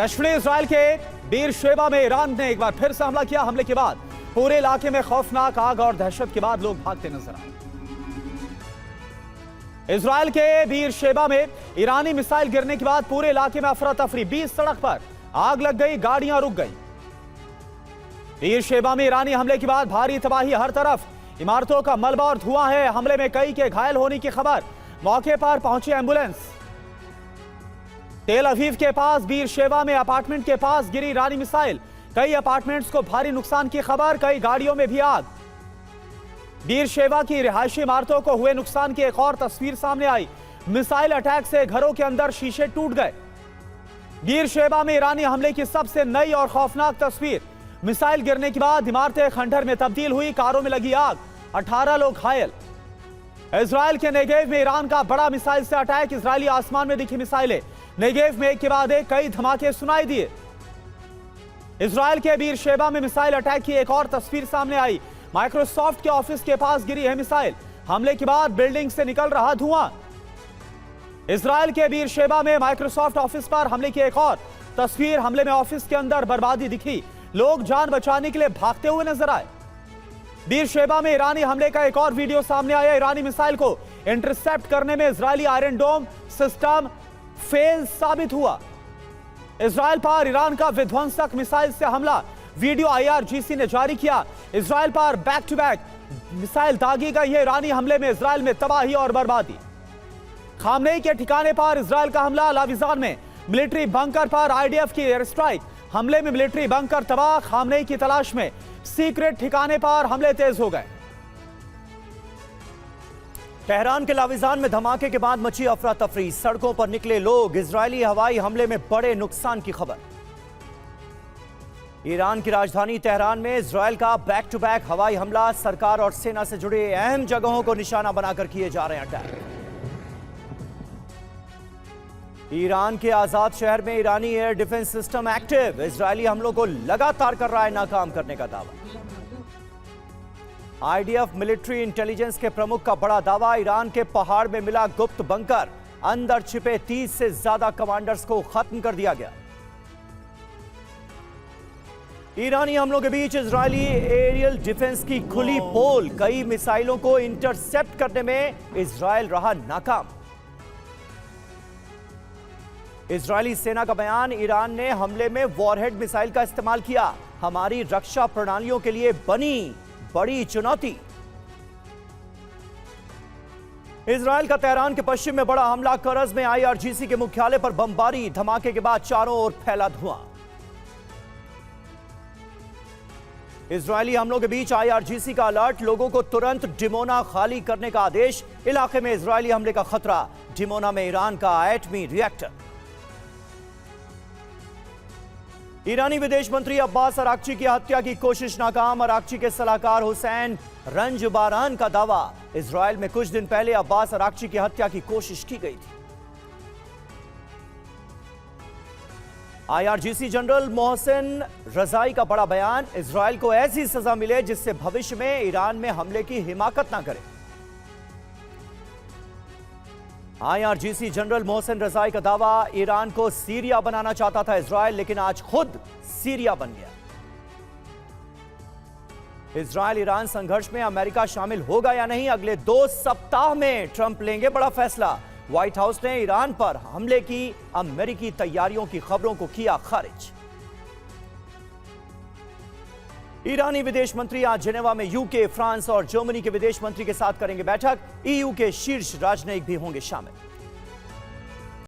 दक्षिणी इजराइल के बीरशेबा में ईरान ने एक बार फिर से हमला किया। हमले के बाद पूरे इलाके में खौफनाक आग और दहशत के बाद लोग भागते नजर आए। इजराइल के बीरशेबा में ईरानी मिसाइल गिरने के बाद पूरे इलाके में अफरा तफरी, 20 सड़क पर आग लग गई, गाड़ियां रुक गई। बीरशेबा में ईरानी हमले के बाद भारी तबाही, हर तरफ इमारतों का मलबा और धुआं है। हमले में कई के घायल होने की खबर, मौके पर पहुंची एम्बुलेंस। तेल अवीव के पास बीरशेबा में अपार्टमेंट के पास गिरी ईरानी मिसाइल, कई अपार्टमेंट्स को भारी नुकसान की खबर, कई गाड़ियों में भी आग। बीरशेबा की रिहायशी इमारतों को हुए नुकसान की एक और तस्वीर सामने आई। मिसाइल अटैक से घरों के अंदर शीशे टूट गए। बीरशेबा में ईरानी हमले की सबसे नई और खौफनाक तस्वीर, मिसाइल गिरने के बाद इमारतें खंडहर में तब्दील हुई, कारों में लगी आग, 18 लोग घायल। इजराइल के नेगेव में ईरान का बड़ा मिसाइल से अटैक, इजरायली आसमान में दिखी मिसाइलें, नेगेव में एक के बाद एक कई धमाके सुनाई दिए। इजराइल के बीरशेबा में मिसाइल अटैक की एक और तस्वीर सामने आई। माइक्रोसॉफ्ट के ऑफिस के पास गिरी है मिसाइल, हमले के बाद बिल्डिंग से निकल रहा धुआं। इजराइल के बीरशेबा में माइक्रोसॉफ्ट ऑफिस पर हमले की एक और तस्वीर, हमले में ऑफिस के अंदर बर्बादी दिखी, लोग जान बचाने के लिए भागते हुए नजर आए। बीरशेबा में ईरानी हमले का एक और वीडियो सामने आया। ईरानी मिसाइल को इंटरसेप्ट करने में इजरायली आयरन डोम सिस्टम फेल साबित हुआ। इजराइल पर ईरान का विध्वंसक मिसाइल से हमला, वीडियो IRGC ने जारी किया। इजराइल पर बैक टू बैक मिसाइल दागी गई है। ईरानी हमले में इजराइल में तबाही और बर्बादी। खामनेई के ठिकाने पर इजराइल का हमला, लाविजान में मिलिट्री बंकर पर IDF की एयर स्ट्राइक, हमले में मिलिट्री बंकर तबाह, खामनेई की तलाश में सीक्रेट ठिकाने पर हमले तेज हो गए। तेहरान के लाविजान में धमाके के बाद मची अफरा तफरी, सड़कों पर निकले लोग, इजरायली हवाई हमले में बड़े नुकसान की खबर। ईरान की राजधानी तेहरान में इजरायल का बैक टू बैक हवाई हमला, सरकार और सेना से जुड़े अहम जगहों को निशाना बनाकर किए जा रहे हैं अटैक। ईरान के आजाद शहर में ईरानी एयर डिफेंस सिस्टम एक्टिव, इजरायली हमलों को लगातार कर रहा है नाकाम करने का दावा। IDF मिलिट्री इंटेलिजेंस के प्रमुख का बड़ा दावा, ईरान के पहाड़ में मिला गुप्त बंकर, अंदर छिपे 30 से ज्यादा कमांडर्स को खत्म कर दिया गया। ईरानी हमलों के बीच इजरायली एरियल डिफेंस की खुली पोल, कई मिसाइलों को इंटरसेप्ट करने में इजरायल रहा नाकाम। इजरायली सेना का बयान, ईरान ने हमले में वॉरहेड मिसाइल का इस्तेमाल किया, हमारी रक्षा प्रणालियों के लिए बनी बड़ी चुनौती। इजरायल का तेहरान के पश्चिम में बड़ा हमला, करज में IRGC के मुख्यालय पर बमबारी, धमाके के बाद चारों ओर फैला धुआं। इजरायली हमलों के बीच IRGC का अलर्ट, लोगों को तुरंत डिमोना खाली करने का आदेश, इलाके में इजरायली हमले का खतरा, डिमोना में ईरान का एटमी रिएक्टर। ईरानी विदेश मंत्री अब्बास अराक्ची की हत्या की कोशिश नाकाम, अराक्ची के सलाहकार हुसैन रंजबारान का दावा, इजरायल में कुछ दिन पहले अब्बास अराक्ची की हत्या की कोशिश की गई थी। IRGC जनरल मोहसिन रजाई का बड़ा बयान, इजरायल को ऐसी सजा मिले जिससे भविष्य में ईरान में हमले की हिमाकत ना करे। IRGC जनरल मोहसिन रजाई का दावा, ईरान को सीरिया बनाना चाहता था इजरायल, लेकिन आज खुद सीरिया बन गया। इजरायल ईरान संघर्ष में अमेरिका शामिल होगा या नहीं, अगले 2 सप्ताह में ट्रंप लेंगे बड़ा फैसला। व्हाइट हाउस ने ईरान पर हमले की अमेरिकी तैयारियों की खबरों को किया खारिज। ईरानी विदेश मंत्री आज जेनेवा में UK, फ्रांस और जर्मनी के विदेश मंत्री के साथ करेंगे बैठक, EU के शीर्ष राजनयिक भी होंगे शामिल।